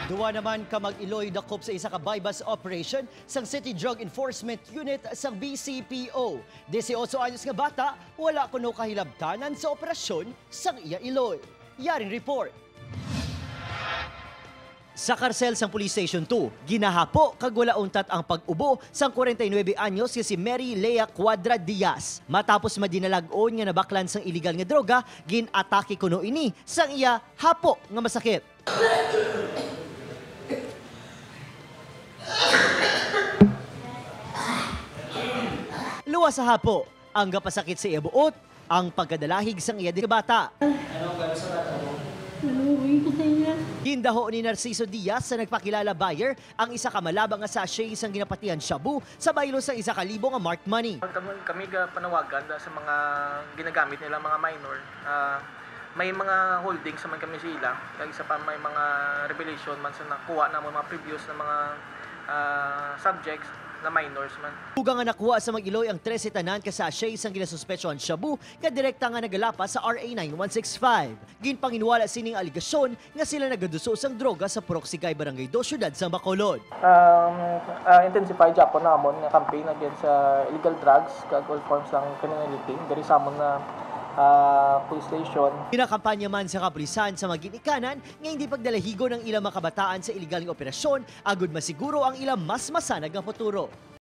Duwa naman ka mag-Iloy dakop sa isa ka bypass operation sang City Drug Enforcement Unit sang BCPO. 18 anyos nga bata, wala kuno kahilabtanan sa operasyon sang iya Iloy. Yaring report. Sa karsel sang Police Station 2, ginahapo kag wala untat ang pag-ubo sang 49 anyos nga si Mary Lea Cuadra Diaz. Matapos madinalag-on nga nabaklan sang illegal nga droga, gin-atake kuno ini sang iya hapo nga masakit. Luwa sa hapo, ang gapasakit sa iya buot, ang pagkadalahig sang iya di bata. Anong gano'n sa bata mo? Naluwi ko sa iya. Gindaho ni Narciso Diaz sa nagpakilala buyer ang isa ka malabang nga sachet isang ginapatihan shabu sa baylo sa isa ka libo nga marked money. Kami panawagan sa mga ginagamit nila mga minor. May mga holdings naman kami sila. Kaya isa pa may mga revelation man sa nakuha na mga previous na mga subjects na minors man. Tugang nga nakuha sa Mag-Iloy ang 13 tanan ka sachet isang ginasuspetsyohan shabu nga direkta nga nagalapas sa RA 9165. Ginpanginwala sining aligasyon nga sila nagaduso sang droga sa Proxigay Barangay 2 syudad sa Bacolod. Intensify Japon namon nga campaign against illegal drugs kag all forms ng criminality diri sa amon na police station. Kinakampanya man sa kapulisan sa maginikanan nga hindi pagdalahigo ng ilang makabataan sa iligal nga operasyon agud masiguro ang ilang mas masanag nga futuro.